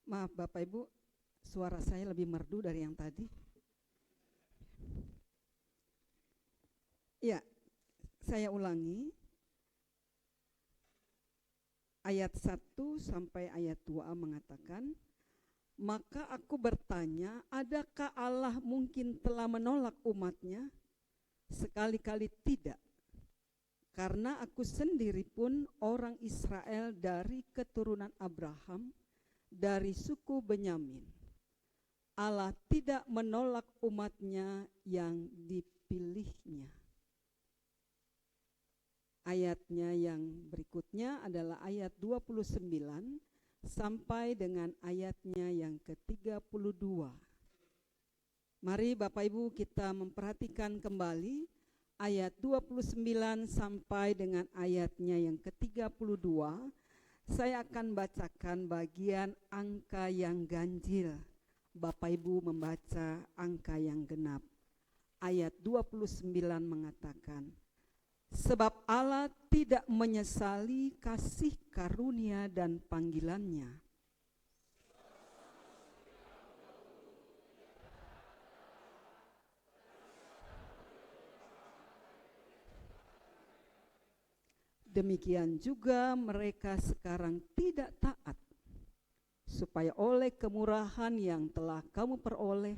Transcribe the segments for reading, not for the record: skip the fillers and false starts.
Maaf Bapak Ibu, suara saya lebih merdu dari yang tadi. Ya, saya ulangi. Ayat 1 sampai ayat 2 mengatakan, maka aku bertanya, adakah Allah mungkin telah menolak umatnya? Sekali-kali tidak. Karena aku sendiri pun orang Israel dari keturunan Abraham, dari suku Benyamin. Allah tidak menolak umatnya yang dipilihnya. Ayatnya yang berikutnya adalah ayat 29 sampai dengan ayatnya yang ke-32. Mari Bapak Ibu kita memperhatikan kembali ayat 29 sampai dengan ayatnya yang ke-32. Saya akan bacakan bagian angka yang ganjil. Bapak Ibu membaca angka yang genap. Ayat 29 mengatakan, sebab Allah tidak menyesali kasih karunia dan panggilannya. Demikian juga mereka sekarang tidak taat, supaya oleh kemurahan yang telah kamu peroleh,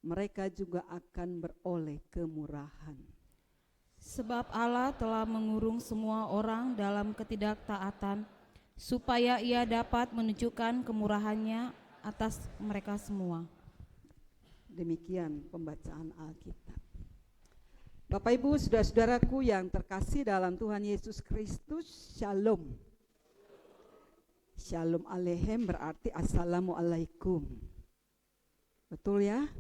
mereka juga akan beroleh kemurahan. Sebab Allah telah mengurung semua orang dalam ketidaktaatan, supaya Ia dapat menunjukkan kemurahan-Nya atas mereka semua. Demikian pembacaan Alkitab. Bapak Ibu, saudara-saudaraku yang terkasih dalam Tuhan Yesus Kristus, Shalom. Shalom Aleichem berarti Assalamualaikum. Betul ya?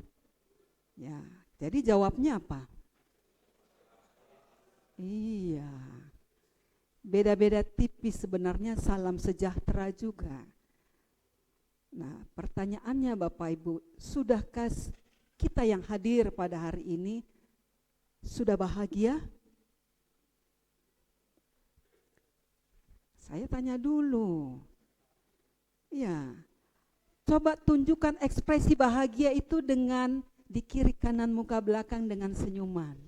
Ya, jadi jawabnya apa? Iya. Beda-beda tipis sebenarnya salam sejahtera juga. Nah, pertanyaannya Bapak Ibu, sudahkah kita yang hadir pada hari ini sudah bahagia? Saya tanya dulu. Ya, coba tunjukkan ekspresi bahagia itu dengan di kiri kanan muka belakang dengan senyuman.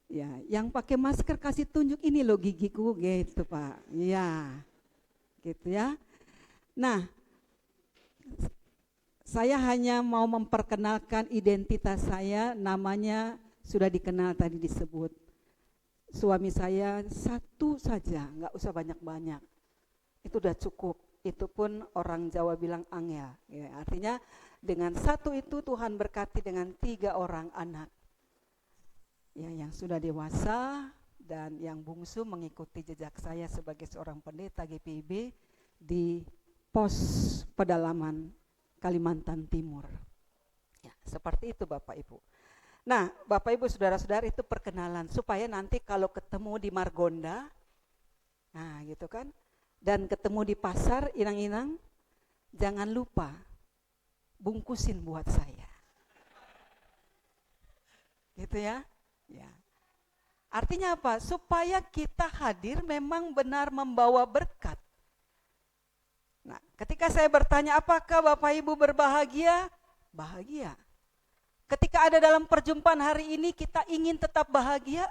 Ya, yang pakai masker kasih tunjuk ini loh gigiku gitu Pak. Ya, gitu ya. Nah, saya hanya mau memperkenalkan identitas saya, namanya sudah dikenal tadi disebut. Suami saya satu saja, nggak usah banyak-banyak. Itu udah cukup. Itu pun orang Jawa bilang angel. Ya, artinya dengan satu itu Tuhan berkati dengan 3 orang anak. Ya, yang sudah dewasa dan yang bungsu mengikuti jejak saya sebagai seorang pendeta GPIB di pos pedalaman Kalimantan Timur. Ya, seperti itu Bapak Ibu. Nah, Bapak Ibu saudara-saudara, itu perkenalan supaya nanti kalau ketemu di Margonda, nah gitu kan, dan ketemu di pasar inang-inang, jangan lupa bungkusin buat saya. Gitu ya. Ya. Artinya apa? Supaya kita hadir memang benar membawa berkat. Nah, ketika saya bertanya apakah Bapak Ibu berbahagia? Bahagia. Ketika ada dalam perjumpaan hari ini kita ingin tetap bahagia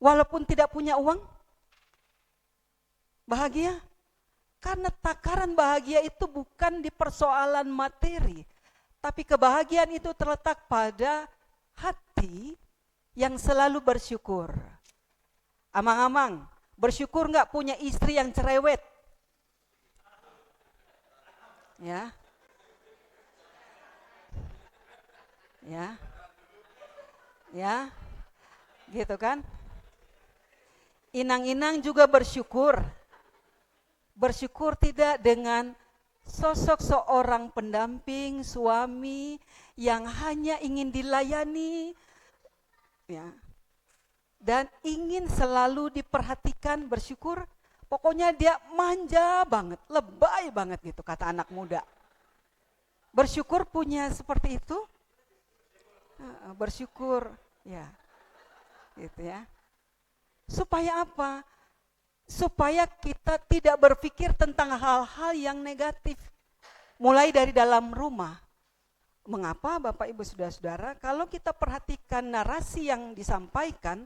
walaupun tidak punya uang? Bahagia? Karena takaran bahagia itu bukan di persoalan materi, tapi kebahagiaan itu terletak pada hati yang selalu bersyukur. Amang-amang, bersyukur nggak punya istri yang cerewet? Ya, ya, ya, gitu kan? Inang-inang juga bersyukur. Bersyukur tidak dengan sosok seorang pendamping, suami yang hanya ingin dilayani, ya, dan ingin selalu diperhatikan, bersyukur. Pokoknya dia manja banget, lebay banget gitu kata anak muda. Bersyukur punya seperti itu? Bersyukur, ya, gitu ya. Supaya apa? supaya kita tidak berpikir tentang hal-hal yang negatif, mulai dari dalam rumah. Mengapa Bapak Ibu Saudara-saudara, kalau kita perhatikan narasi yang disampaikan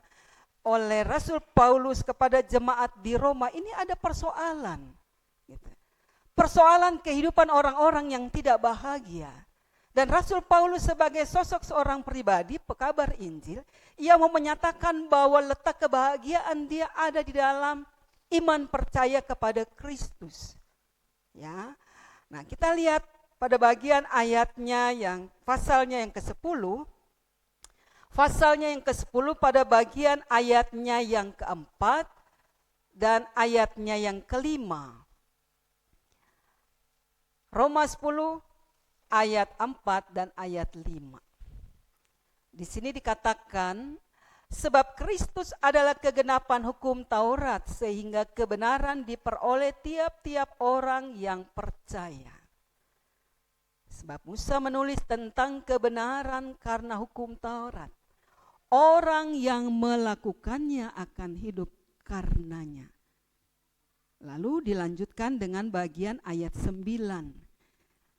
oleh Rasul Paulus kepada jemaat di Roma, ini ada persoalan. Persoalan kehidupan orang-orang yang tidak bahagia. Dan Rasul Paulus sebagai sosok seorang pribadi, pekabar Injil, ia mau menyatakan bahwa letak kebahagiaan dia ada di dalam iman percaya kepada Kristus. Ya. Nah, kita lihat pada bagian ayatnya yang pasalnya yang ke-10. Pasalnya yang ke-10 pada bagian ayatnya yang ke-4 dan ayatnya yang ke-5. Roma 10 ayat 4 dan ayat 5. Di sini dikatakan, sebab Kristus adalah kegenapan hukum Taurat, sehingga kebenaran diperoleh tiap-tiap orang yang percaya. Sebab Musa menulis tentang kebenaran karena hukum Taurat. Orang yang melakukannya akan hidup karenanya. Lalu dilanjutkan dengan bagian ayat 9.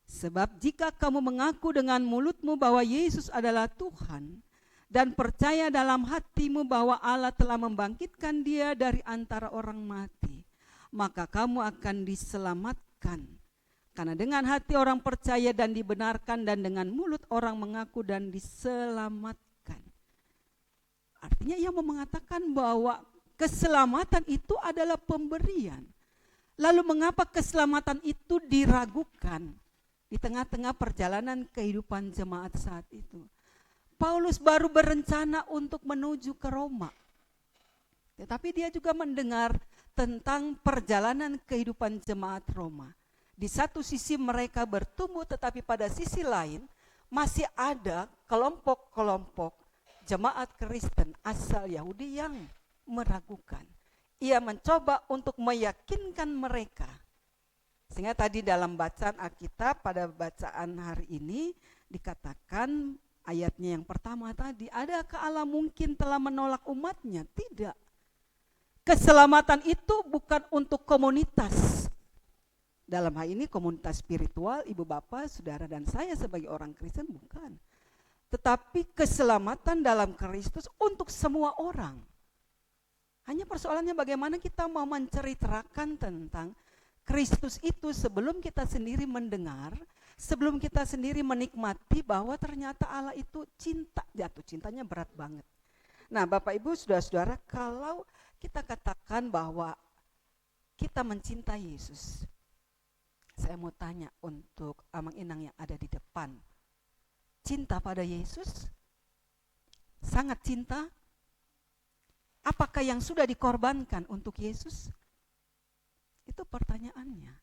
Sebab jika kamu mengaku dengan mulutmu bahwa Yesus adalah Tuhan dan percaya dalam hatimu bahwa Allah telah membangkitkan dia dari antara orang mati, maka kamu akan diselamatkan. Karena dengan hati orang percaya dan dibenarkan, dan dengan mulut orang mengaku dan diselamatkan. Artinya ia mau mengatakan bahwa keselamatan itu adalah pemberian. Lalu mengapa keselamatan itu diragukan di tengah-tengah perjalanan kehidupan jemaat saat itu? Paulus baru berencana untuk menuju ke Roma. Tetapi dia juga mendengar tentang perjalanan kehidupan jemaat Roma. Di satu sisi mereka bertumbuh, tetapi pada sisi lain masih ada kelompok-kelompok jemaat Kristen asal Yahudi yang meragukan. Ia mencoba untuk meyakinkan mereka. Sehingga tadi dalam bacaan Alkitab pada bacaan hari ini dikatakan ayatnya yang pertama tadi, adakah Allah mungkin telah menolak umatnya? Tidak. Keselamatan itu bukan untuk komunitas. Dalam hal ini komunitas spiritual, ibu bapak, saudara dan saya sebagai orang Kristen, bukan. Tetapi keselamatan dalam Kristus untuk semua orang. Hanya persoalannya bagaimana kita mau menceritakan tentang Kristus itu sebelum kita sendiri mendengar, sebelum kita sendiri menikmati bahwa ternyata Allah itu cinta, jatuh cintanya berat banget. Nah, Bapak Ibu, saudara-saudara, kalau kita katakan bahwa kita mencintai Yesus, saya mau tanya untuk Amang Inang yang ada di depan, cinta pada Yesus? Sangat cinta? Apakah yang sudah dikorbankan untuk Yesus? Itu pertanyaannya.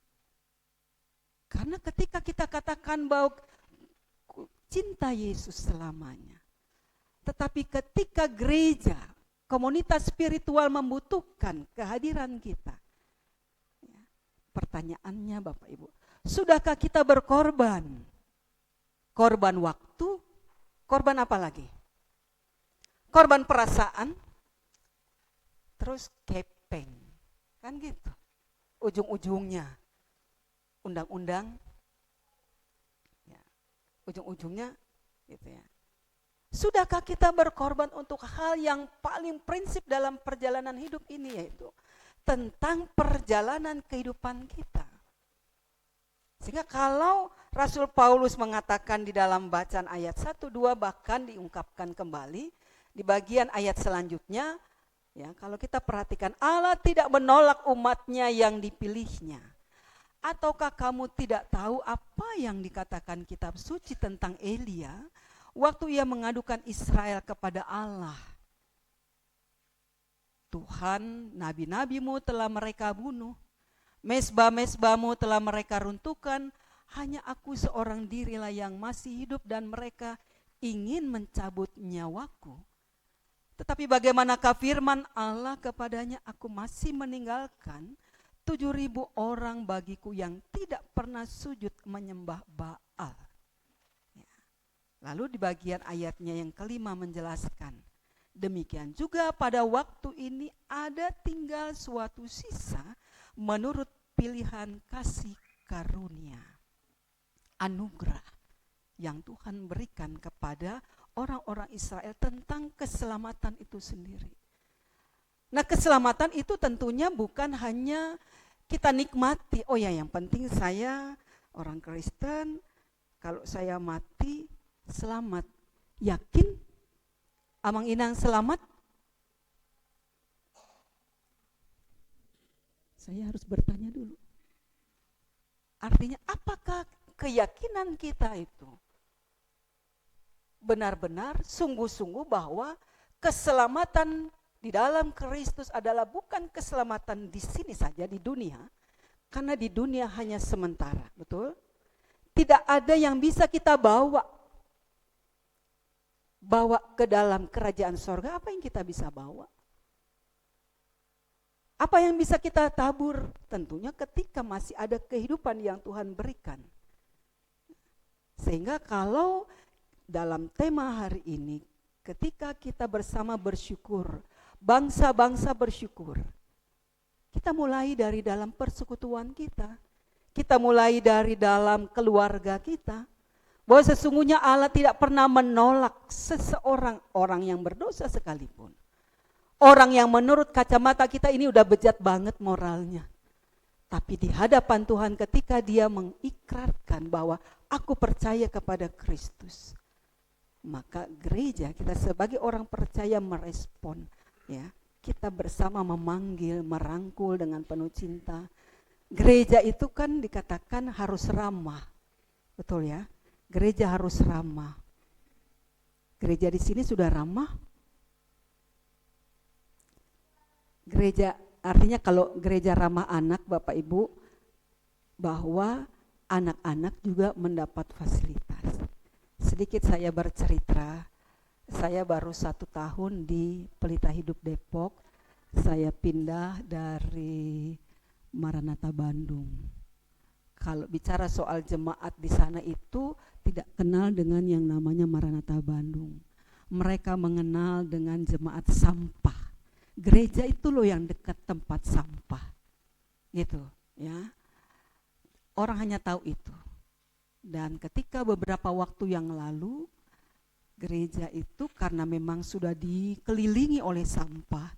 Karena ketika kita katakan bahwa cinta Yesus selamanya, tetapi ketika gereja, komunitas spiritual membutuhkan kehadiran kita, pertanyaannya Bapak Ibu, sudahkah kita berkorban? Korban waktu, korban apa lagi? Korban perasaan, terus kepeng, kan gitu. Ujung-ujungnya undang-undang, ya, ujung-ujungnya gitu ya. Sudahkah kita berkorban untuk hal yang paling prinsip dalam perjalanan hidup ini, yaitu tentang perjalanan kehidupan kita? Sehingga kalau Rasul Paulus mengatakan di dalam bacaan ayat 1, 2, bahkan diungkapkan kembali di bagian ayat selanjutnya, ya, kalau kita perhatikan, Allah tidak menolak umatnya yang dipilihnya. Ataukah kamu tidak tahu apa yang dikatakan kitab suci tentang Elia waktu ia mengadukan Israel kepada Allah? Tuhan, nabi-nabimu telah mereka bunuh, mesbah-mesbahmu telah mereka runtuhkan, hanya aku seorang dirilah yang masih hidup dan mereka ingin mencabut nyawaku. Tetapi bagaimanakah firman Allah kepadanya, aku masih meninggalkan 7.000 orang bagiku yang tidak pernah sujud menyembah Baal. Ya. Lalu di bagian ayatnya yang kelima menjelaskan, Demikian juga pada waktu ini ada tinggal suatu sisa menurut pilihan kasih karunia, anugerah yang Tuhan berikan kepada orang-orang Israel tentang keselamatan itu sendiri. Nah, keselamatan itu tentunya bukan hanya kita nikmati, oh ya yang penting saya orang Kristen, kalau saya mati selamat. Yakin Amang Inang selamat? Saya harus bertanya dulu. Artinya apakah keyakinan kita itu benar-benar sungguh-sungguh bahwa keselamatan di dalam Kristus adalah bukan keselamatan di sini saja di dunia, karena di dunia hanya sementara, betul? Tidak ada yang bisa kita bawa ke dalam kerajaan sorga. Apa yang kita bisa bawa? Apa yang bisa kita tabur? Tentunya ketika masih ada kehidupan yang Tuhan berikan. Sehingga kalau dalam tema hari ini, ketika kita bersama bersyukur, bangsa-bangsa bersyukur, kita mulai dari dalam persekutuan kita. Kita mulai dari dalam keluarga kita. Bahwa sesungguhnya Allah tidak pernah menolak seseorang, orang yang berdosa sekalipun. Orang yang menurut kacamata kita ini udah bejat banget moralnya. Tapi di hadapan Tuhan ketika dia mengikrarkan bahwa aku percaya kepada Kristus, maka gereja kita sebagai orang percaya merespon, ya. Kita bersama memanggil, merangkul dengan penuh cinta. Gereja itu kan dikatakan harus ramah. Betul ya? Gereja harus ramah. Gereja di sini sudah ramah? Gereja artinya kalau gereja ramah anak, Bapak Ibu, bahwa anak-anak juga mendapat fasilitas. Sedikit saya bercerita, saya baru 1 tahun di Pelita Hidup Depok. Saya pindah dari Maranatha Bandung. Kalau bicara soal jemaat di sana itu tidak kenal dengan yang namanya Maranatha Bandung. Mereka mengenal dengan jemaat sampah. Gereja itu loh yang dekat tempat sampah. Gitu, ya. Orang hanya tahu itu. Dan ketika beberapa waktu yang lalu, gereja itu karena memang sudah dikelilingi oleh sampah.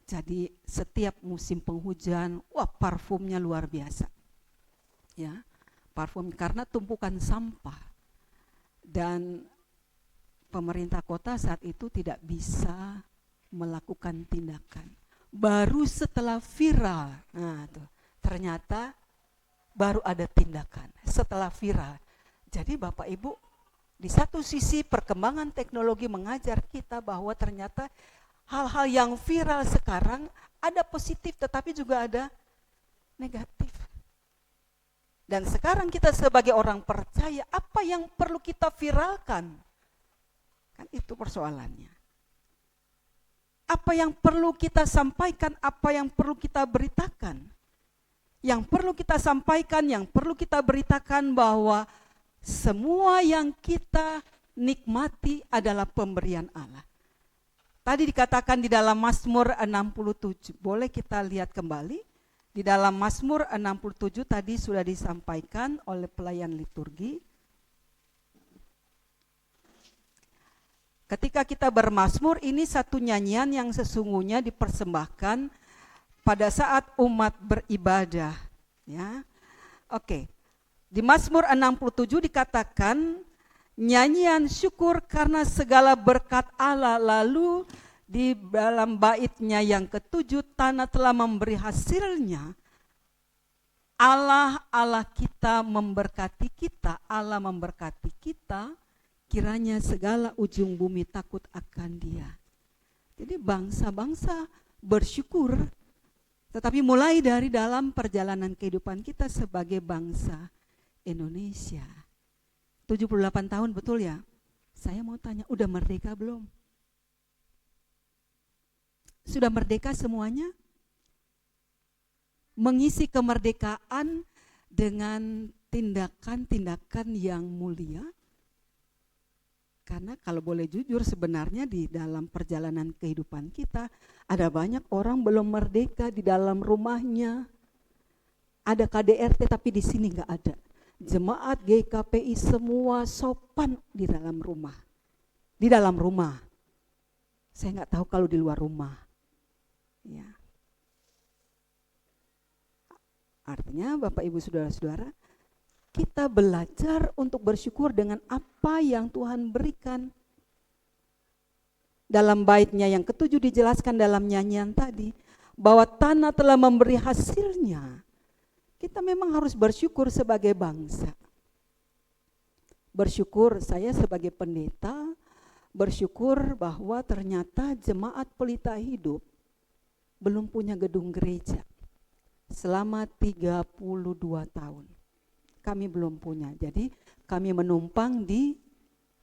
Jadi setiap musim penghujan, wah parfumnya luar biasa. Ya, parfum karena tumpukan sampah. Dan pemerintah kota saat itu tidak bisa melakukan tindakan. Baru setelah viral, nah tuh, ternyata baru ada tindakan setelah viral. Jadi Bapak Ibu, di satu sisi perkembangan teknologi mengajar kita bahwa ternyata hal-hal yang viral sekarang ada positif tetapi juga ada negatif. Dan sekarang kita sebagai orang percaya, apa yang perlu kita viralkan? Kan itu persoalannya. Apa yang perlu kita sampaikan, apa yang perlu kita beritakan? Yang perlu kita sampaikan, yang perlu kita beritakan bahwa semua yang kita nikmati adalah pemberian Allah. Tadi dikatakan di dalam Mazmur 67, boleh kita lihat kembali. Di dalam Mazmur 67 tadi sudah disampaikan oleh pelayan liturgi. Ketika kita bermazmur, ini satu nyanyian yang sesungguhnya dipersembahkan pada saat umat beribadah, ya. Oke. Di Mazmur 67 dikatakan nyanyian syukur karena segala berkat Allah. Lalu di dalam baitnya yang ke-7, tanah telah memberi hasilnya. Allah kita memberkati kita, Allah memberkati kita, kiranya segala ujung bumi takut akan Dia. Jadi bangsa-bangsa bersyukur, tetapi mulai dari dalam perjalanan kehidupan kita sebagai bangsa Indonesia. 78 tahun betul ya? Saya mau tanya, udah merdeka belum? Sudah merdeka semuanya? Mengisi kemerdekaan dengan tindakan-tindakan yang mulia? Karena kalau boleh jujur, sebenarnya di dalam perjalanan kehidupan kita ada banyak orang belum merdeka di dalam rumahnya. Ada KDRT tapi di sini nggak ada. Jemaat GKPI semua sopan di dalam rumah. Di dalam rumah. Saya nggak tahu kalau di luar rumah. Ya. Artinya Bapak Ibu Saudara-saudara, kita belajar untuk bersyukur dengan apa yang Tuhan berikan. Dalam baitnya yang ketujuh dijelaskan dalam nyanyian tadi, bahwa tanah telah memberi hasilnya. Kita memang harus bersyukur sebagai bangsa. Bersyukur saya sebagai pendeta, bersyukur bahwa ternyata jemaat Pelita Hidup belum punya gedung gereja selama 32 tahun. Kami belum punya. Jadi kami menumpang di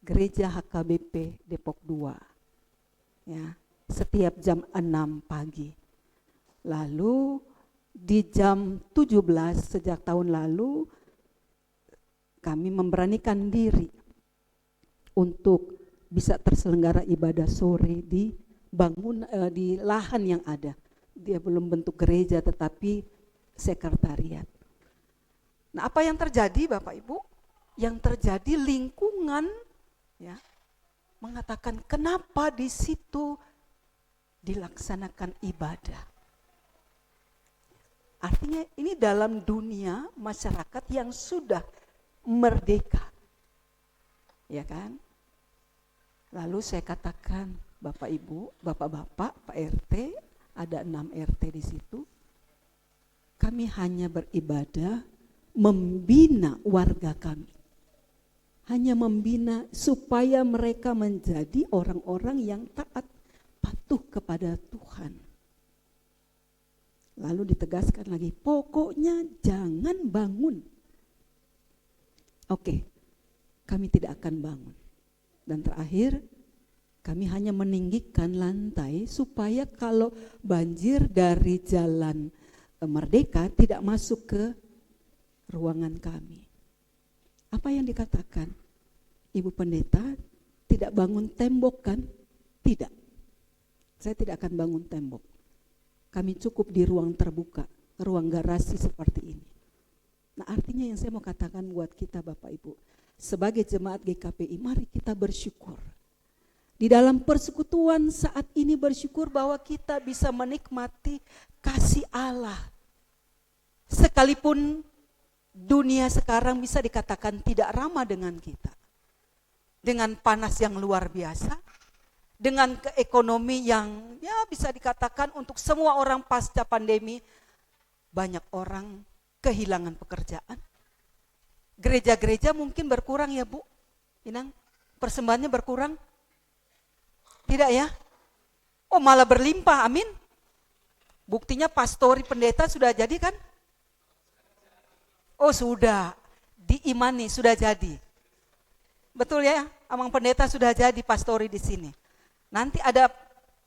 gereja HKBP Depok 2. Ya, setiap jam 6 pagi. Lalu di jam 17 sejak tahun lalu kami memberanikan diri untuk bisa terselenggara ibadah sore di di lahan yang ada. Dia belum bentuk gereja tetapi sekretariat. Nah, apa yang terjadi Bapak Ibu? Yang terjadi lingkungan ya mengatakan kenapa di situ dilaksanakan ibadah. Artinya ini dalam dunia masyarakat yang sudah merdeka. Ya kan? Lalu saya katakan, Bapak Ibu, Bapak-bapak, Pak RT, ada 6 RT di situ. Kami hanya beribadah membina warga kami. Hanya membina supaya mereka menjadi orang-orang yang taat, patuh kepada Tuhan. Lalu ditegaskan lagi, pokoknya jangan bangun. Oke, kami tidak akan bangun. Dan terakhir, kami hanya meninggikan lantai supaya kalau banjir dari jalan Merdeka tidak masuk ke ruangan kami. Apa yang dikatakan? Ibu pendeta tidak bangun tembok kan? Tidak. Saya tidak akan bangun tembok. Kami cukup di ruang terbuka, ruang garasi seperti ini. Nah, artinya yang saya mau katakan buat kita Bapak Ibu, sebagai jemaat GKPI, mari kita bersyukur. Di dalam persekutuan saat ini bersyukur bahwa kita bisa menikmati kasih Allah. Sekalipun dunia sekarang bisa dikatakan tidak ramah dengan kita. Dengan panas yang luar biasa, dengan keekonomi yang ya bisa dikatakan untuk semua orang pasca pandemi, banyak orang kehilangan pekerjaan. Gereja-gereja mungkin berkurang ya Bu, Inang, persembahannya berkurang? Tidak ya? Oh malah berlimpah, amin. Buktinya pastori pendeta sudah jadi kan? Oh sudah, diimani sudah jadi. Betul ya, Amang pendeta sudah jadi pastori di sini. Nanti ada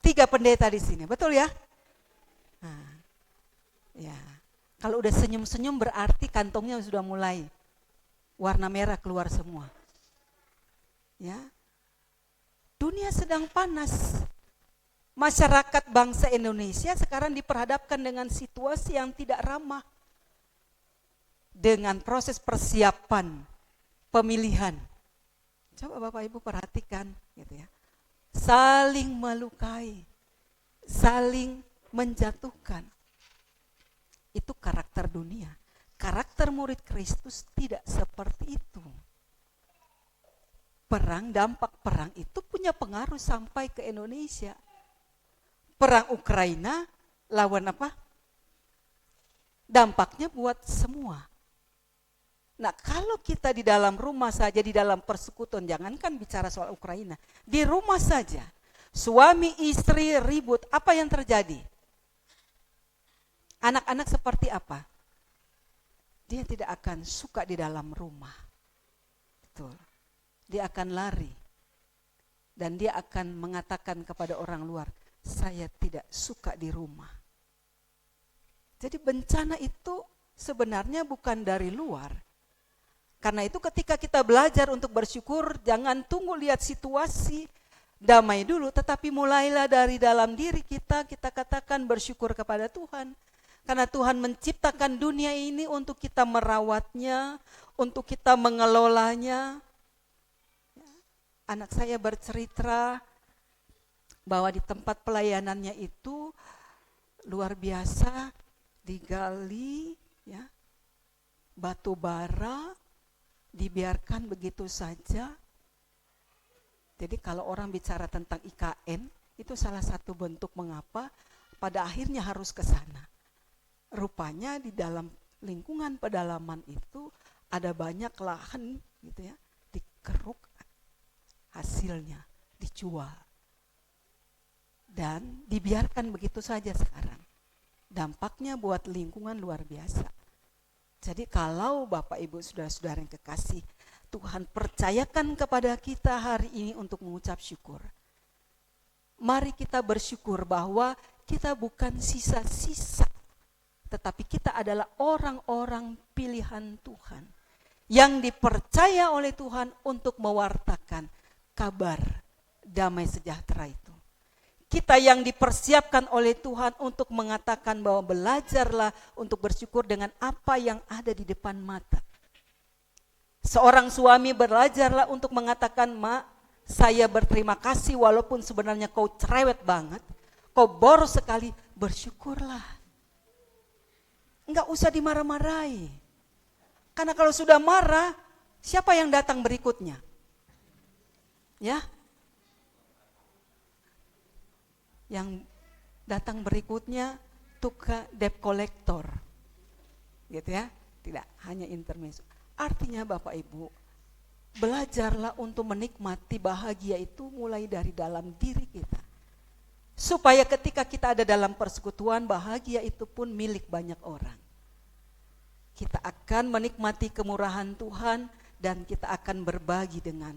3 pendeta di sini, betul ya? Nah, ya, kalau udah senyum-senyum berarti kantongnya sudah mulai warna merah keluar semua. Ya, dunia sedang panas. Masyarakat bangsa Indonesia sekarang diperhadapkan dengan situasi yang tidak ramah. Dengan proses persiapan pemilihan. Coba Bapak Ibu perhatikan gitu ya. Saling melukai, saling menjatuhkan. Itu karakter dunia. Karakter murid Kristus tidak seperti itu. Dampak perang itu punya pengaruh sampai ke Indonesia. Perang Ukraina lawan apa? Dampaknya buat semua. Nah, kalau kita di dalam rumah saja, di dalam persekutuan, jangankan bicara soal Ukraina, di rumah saja, suami istri ribut, apa yang terjadi? Anak-anak seperti apa? Dia tidak akan suka di dalam rumah. Betul. Dia akan lari. Dan dia akan mengatakan kepada orang luar, saya tidak suka di rumah. Jadi bencana itu sebenarnya bukan dari luar, Karena itu ketika kita belajar untuk bersyukur, jangan tunggu lihat situasi, damai dulu, tetapi mulailah dari dalam diri kita, kita katakan bersyukur kepada Tuhan. Karena Tuhan menciptakan dunia ini untuk kita merawatnya, untuk kita mengelolanya. Anak saya bercerita bahwa di tempat pelayanannya itu luar biasa, digali, ya, batu bara, dibiarkan begitu saja. Jadi kalau orang bicara tentang IKN, itu salah satu bentuk mengapa pada akhirnya harus ke sana. Rupanya di dalam lingkungan pedalaman itu ada banyak lahan gitu ya, dikeruk, hasilnya dijual. Dan dibiarkan begitu saja sekarang. Dampaknya buat lingkungan luar biasa. Jadi kalau Bapak Ibu saudara-saudara yang kekasih, Tuhan percayakan kepada kita hari ini untuk mengucap syukur. Mari kita bersyukur bahwa kita bukan sisa-sisa, tetapi kita adalah orang-orang pilihan Tuhan yang dipercaya oleh Tuhan untuk mewartakan kabar damai sejahtera itu. Kita yang dipersiapkan oleh Tuhan untuk mengatakan bahwa belajarlah untuk bersyukur dengan apa yang ada di depan mata. Seorang suami belajarlah untuk mengatakan, "Mak, saya berterima kasih walaupun sebenarnya kau cerewet banget, kau boros sekali, bersyukurlah." Enggak usah dimarah-marahi. Karena kalau sudah marah, siapa yang datang berikutnya? Ya? Yang datang berikutnya tukang debt collector. Gitu ya. Tidak hanya intermezzo. Artinya Bapak Ibu, belajarlah untuk menikmati bahagia itu mulai dari dalam diri kita. Supaya ketika kita ada dalam persekutuan, bahagia itu pun milik banyak orang. Kita akan menikmati kemurahan Tuhan dan kita akan berbagi dengan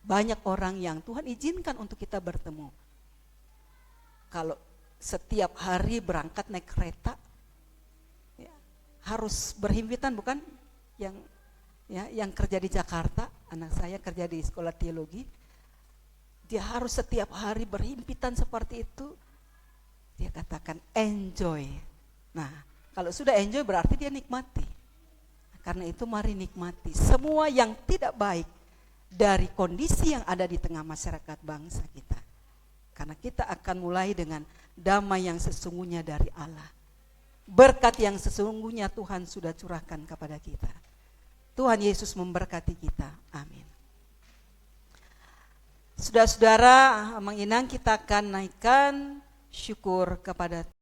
banyak orang yang Tuhan izinkan untuk kita bertemu. Kalau setiap hari berangkat naik kereta, ya, harus berhimpitan, bukan? Yang kerja di Jakarta, anak saya kerja di sekolah teologi, dia harus setiap hari berhimpitan seperti itu. Dia katakan enjoy. Nah, kalau sudah enjoy berarti dia nikmati. Karena itu mari nikmati semua yang tidak baik dari kondisi yang ada di tengah masyarakat bangsa kita. Karena kita akan mulai dengan damai yang sesungguhnya dari Allah. Berkat yang sesungguhnya Tuhan sudah curahkan kepada kita. Tuhan Yesus memberkati kita. Amin. Saudara-saudara, Mang Inang, kita akan naikkan syukur kepada